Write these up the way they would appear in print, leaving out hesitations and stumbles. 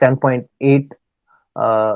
7.8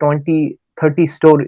20-30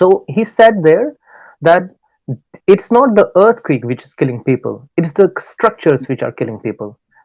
So he said there that it's not the earthquake which is killing people, it is the structures which are killing people.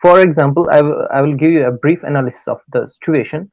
for example, I will give you a brief analysis of the situation.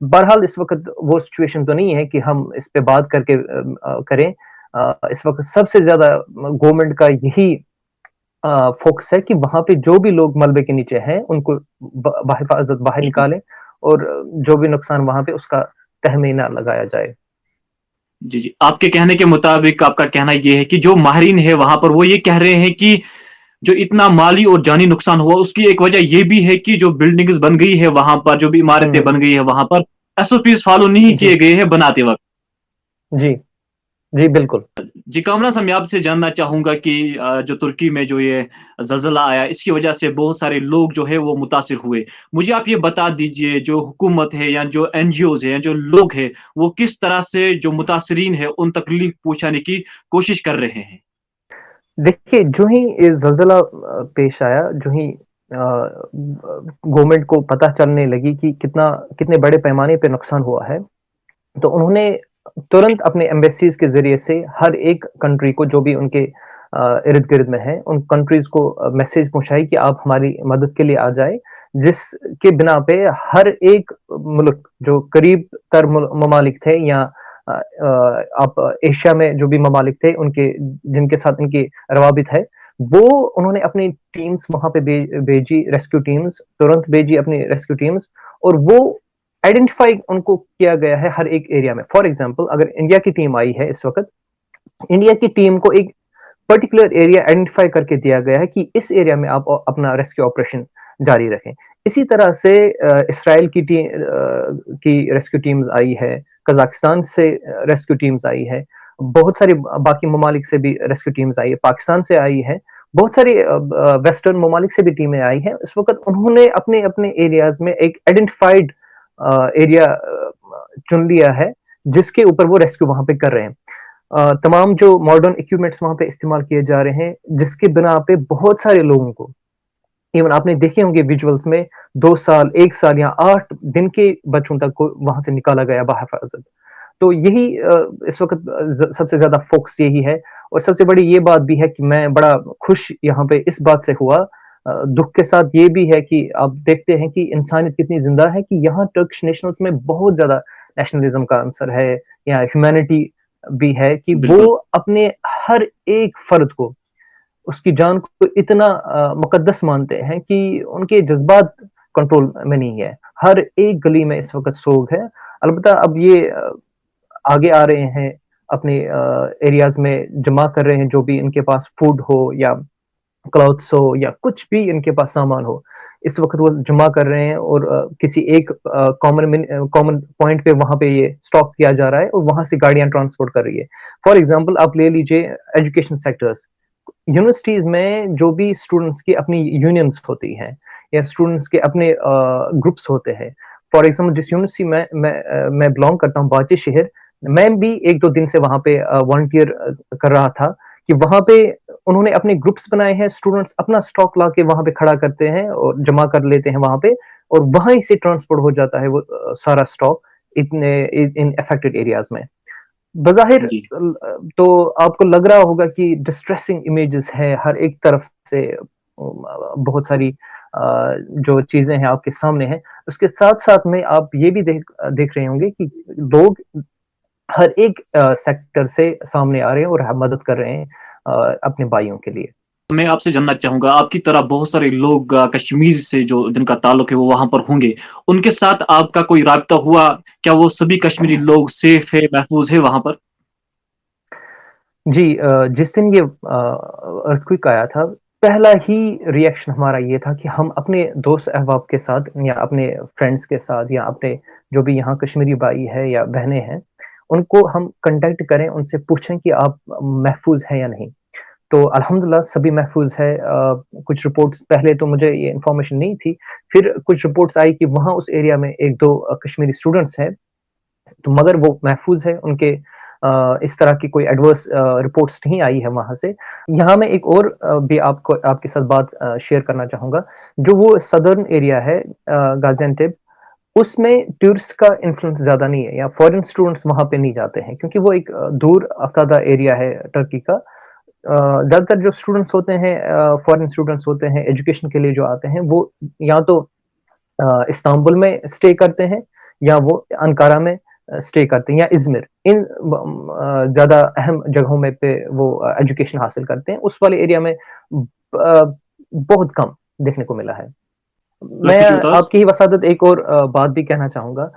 بہرحال اس وقت وہ situation تو نہیں ہے کہ ہم اس پہ بات کر کے کریں. اس وقت سب سے زیادہ گورنمنٹ کا یہی فوکس ہے کہ وہاں پہ جو بھی لوگ ملبے کے نیچے ہیں ان کو بحفاظت باہر بالکل نکالیں، اور جو بھی نقصان وہاں پہ اس کا تخمینہ لگایا جائے. جی جی، آپ کے کہنے کے مطابق آپ کا کہنا یہ ہے کہ جو ماہرین ہے وہاں پر وہ یہ کہہ رہے ہیں کہ جو اتنا مالی اور جانی نقصان ہوا اس کی ایک وجہ یہ بھی ہے کہ جو بلڈنگز بن گئی ہے وہاں پر، جو بھی عمارتیں ہوں. بن گئی ہے وہاں پر ایس او پیز فالو نہیں جی کیے گئے ہیں بناتے وقت. جی جی بالکل. جی کامران صاحب، میں آپ سے جاننا چاہوں گا کہ جو ترکی میں جو یہ زلزلہ آیا اس کی وجہ سے بہت سارے لوگ جو ہے وہ متاثر ہوئے. مجھے آپ یہ بتا دیجئے جو حکومت ہے یا جو این جی اوز ہیں، جو لوگ ہیں، وہ کس طرح سے جو متاثرین ہیں ان تک ریلیف پہنچانے کی کوشش کر رہے ہیں. دیکھیے، جو ہی یہ زلزلہ پیش آیا، جو ہی گورنمنٹ کو پتہ چلنے لگی کہ کتنے بڑے پیمانے پہ نقصان ہوا ہے، تو انہوں نے ترنت اپنے ایمبیسیز کے ذریعے سے ہر ایک کنٹری کو جو بھی ان کے ارد گرد میں ہے ان کنٹریز کو میسج پہنچائی کہ آپ ہماری مدد کے لیے آ جائے، جس کے بنا پہ ہر ایک ملک جو قریب تر ممالک تھے، یا آپ ایشیا میں جو بھی ممالک تھے ان کے جن کے ساتھ ان کی روابط ہے، وہ انہوں نے اپنی ٹیمز وہاں پہ بھیجی، ریسکیو ٹیمز ترنت بھیجی اپنی ریسکیو ٹیمز، اور وہ آئیڈینٹیفائی ان کو کیا گیا ہے ہر ایک ایریا میں. فار ایگزامپل اگر انڈیا کی ٹیم آئی ہے اس وقت، انڈیا کی ٹیم کو ایک پرٹیکولر ایریا آئیڈینٹیفائی کر کے دیا گیا ہے کہ اس ایریا میں آپ اپنا ریسکیو آپریشن جاری رکھیں. اسی طرح سے اسرائیل کی ریسکیو ٹیمز آئی ہے، قزاقستان سے ریسکیو ٹیمز آئی ہے، بہت ساری باقی ممالک سے بھی ریسکیو ٹیمز آئی ہے، پاکستان سے آئی ہے، بہت ساری ویسٹرن ممالک سے بھی ٹیمیں آئی ہیں. اس وقت انہوں نے اپنے اپنے ایریاز میں ایک آئیڈینٹیفائڈ ایریا چن لیا ہے جس کے اوپر وہ ریسکیو وہاں پہ کر رہے ہیں. تمام جو ماڈرن اکوپمنٹس وہاں پہ استعمال کیے جا رہے ہیں، جس کے بنا پہ بہت سارے لوگوں کو، ایون آپ نے دیکھے ہوں گے ویژولس میں، 2 سال 1 سال یا 8 دن کے بچوں تک کو وہاں سے نکالا گیا بحفاظت. تو یہی اس وقت سب سے زیادہ فوکس یہی ہے. اور سب سے بڑی یہ بات بھی ہے کہ میں بڑا خوش یہاں پہ اس بات سے ہوا، دکھ کے ساتھ یہ بھی ہے کہ آپ دیکھتے ہیں کہ انسانیت کتنی زندہ ہے، کہ یہاں ٹرکش نیشنلز میں بہت زیادہ نیشنلزم کا عنصر ہے یا ہیومینٹی بھی ہے، کہ وہ بالکل اپنے ہر ایک فرد کو، اس کی جان کو اتنا مقدس مانتے ہیں کہ ان کے جذبات کنٹرول میں نہیں ہے. ہر ایک گلی میں اس وقت سوگ ہے. البتہ اب یہ آگے آ رہے ہیں، اپنے ایریاز میں جمع کر رہے ہیں جو بھی ان کے پاس فوڈ ہو یا کلوتھس ہو یا کچھ بھی ان کے پاس سامان ہو، اس وقت وہ جمع کر رہے ہیں، اور کسی ایک کامن پوائنٹ پہ وہاں پہ یہ اسٹاک کیا جا رہا ہے، اور وہاں سے گاڑیاں ٹرانسپورٹ کر رہی ہے. فار ایگزامپل آپ لے لیجیے ایجوکیشن سیکٹرز، یونیورسٹیز میں جو بھی اسٹوڈنٹس کی اپنی یونینس ہوتی ہیں یا اسٹوڈنٹس کے اپنے گروپس ہوتے ہیں. فار ایگزامپل جس یونیورسٹی میں بلانگ کرتا ہوں، باچے شہر، میں بھی 1-2 دن سے وہاں پہ والنٹیئر کر رہا تھا، کہ وہاں پہ انہوں نے اپنے گروپس بنائے ہیں، اسٹوڈنٹس اپنا اسٹاک لا کے وہاں پہ کھڑا کرتے ہیں اور جمع کر لیتے ہیں وہاں پہ، اور وہیں سے ٹرانسپورٹ ہو جاتا ہے وہ سارا اسٹاک اتنے ان افیکٹڈ ایریاز میں. بظاہر جی. تو آپ کو لگ رہا ہوگا کہ ڈسٹریسنگ امیجز ہے ہر ایک طرف سے، بہت ساری جو چیزیں ہیں آپ کے سامنے ہیں. اس کے ساتھ ساتھ میں آپ یہ بھی دیکھ رہے ہوں گے کہ لوگ ہر ایک سیکٹر سے سامنے آ رہے ہیں اور مدد کر رہے ہیں اپنے بھائیوں کے لیے. میں آپ سے جاننا چاہوں گا، آپ کی طرح بہت سارے لوگ کشمیر سے جو جن کا تعلق ہے وہ وہاں پر ہوں گے، ان کے ساتھ آپ کا کوئی رابطہ ہوا؟ کیا وہ سبھی کشمیری لوگ سیف ہے، محفوظ ہے وہاں پر؟ جی، جس دن یہ ارتھکویک آیا تھا، پہلا ہی ریئیکشن ہمارا یہ تھا کہ ہم اپنے دوست احباب کے ساتھ یا اپنے فرینڈس کے ساتھ یا اپنے جو بھی یہاں کشمیری بھائی ہے یا بہنیں ہیں، ان کو ہم کنٹیکٹ کریں، ان سے پوچھیں کہ آپ محفوظ ہیں یا نہیں. تو الحمدللہ سبھی محفوظ ہے. کچھ رپورٹس پہلے تو مجھے یہ انفارمیشن نہیں تھی، پھر کچھ رپورٹس آئی کہ وہاں اس ایریا میں 1-2 کشمیری اسٹوڈنٹس ہیں، تو مگر وہ محفوظ ہے، ان کے اس طرح کی کوئی ایڈورس رپورٹس نہیں آئی ہے وہاں سے. یہاں میں ایک اور بھی آپ کے ساتھ بات شیئر کرنا چاہوں گا. جو وہ صدرن ایریا ہے غازی انٹب، اس میں ٹورسٹ کا انفلوئنس زیادہ نہیں ہے، یا فورن اسٹوڈنٹس وہاں پہ نہیں جاتے ہیں، کیونکہ وہ ایک دور افتادہ ایریا ہے ٹرکی کا. زیادہ تر جو اسٹوڈنٹس ہوتے ہیں، فورن اسٹوڈنٹس ہوتے ہیں ایجوکیشن کے لیے جو آتے ہیں، وہ یا تو استنبول میں اسٹے کرتے ہیں، یا وہ انکارا میں اسٹے کرتے ہیں یا ازمر، ان زیادہ اہم جگہوں میں پہ وہ ایجوکیشن حاصل کرتے ہیں. اس والے ایریا میں بہت کم دیکھنے کو ملا ہے. میں بالکل جی ممتاز. آپ کی ہی وسادت ایک اور بات بھی کہنا چاہوں گا.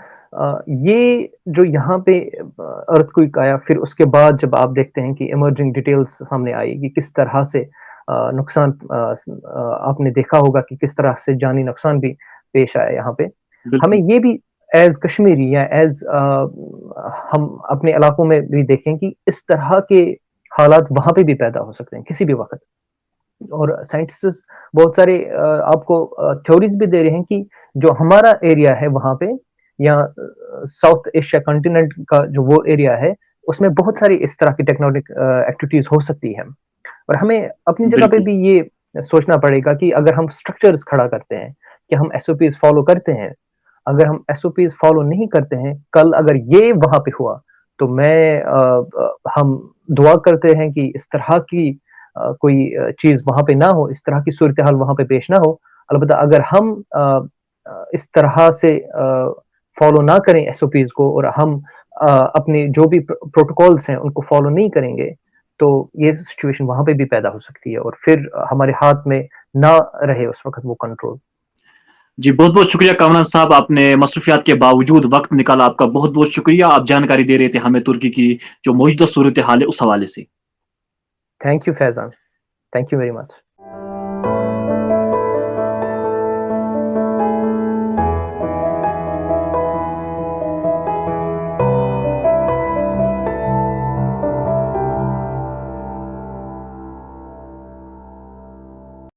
یہ جو یہاں پہ ارتھ کوئک آیا، پھر اس کے بعد جب آپ دیکھتے ہیں کہ ایمرجنگ ڈیٹیلز سامنے آئی کہ کس طرح سے نقصان، آپ نے دیکھا ہوگا کہ کس طرح سے جانی نقصان بھی پیش آیا یہاں پہ. ہمیں بالکل یہ بھی ایز کشمیری یا ایز ہم اپنے علاقوں میں بھی دیکھیں کہ اس طرح کے حالات وہاں پہ بھی پیدا ہو سکتے ہیں کسی بھی وقت. اور سائنٹسٹ بہت سارے آپ کو تھیوریز بھی دے رہے ہیں کہ جو ہمارا ایریا ہے وہاں پہ یا ساؤتھ ایشیا کنٹیننٹ کا جو وہ ایریا ہے، اس میں بہت ساری اس طرح کی ٹیکنالوجی ایکٹیویٹیز ہو سکتی ہے. اور ہمیں اپنی جگہ پہ بالکل بھی یہ سوچنا پڑے گا کہ اگر ہم اسٹرکچرز کھڑا کرتے ہیں، کہ ہم ایس او پیز فالو کرتے ہیں، اگر ہم ایس او پیز فالو نہیں کرتے ہیں، کل اگر یہ وہاں پہ ہوا تو ہم دعا کرتے ہیں کہ اس طرح کی کوئی چیز وہاں پہ نہ ہو، اس طرح کی صورتحال وہاں پہ پیش نہ ہو. البتہ اگر ہم اس طرح سے فالو نہ کریں ایس او پیز کو، اور ہم اپنے جو بھی پروٹوکالس ہیں ان کو فالو نہیں کریں گے، تو یہ سچویشن وہاں پہ بھی پیدا ہو سکتی ہے، اور پھر ہمارے ہاتھ میں نہ رہے اس وقت وہ کنٹرول. جی بہت بہت شکریہ کامران صاحب، آپ نے مصروفیات کے باوجود وقت نکالا. آپ کا بہت بہت شکریہ. آپ جانکاری دے رہے تھے ہمیں ترکی کی جو موجودہ صورتحال ہے اس حوالے سے. Thank you Faizan, thank you very much.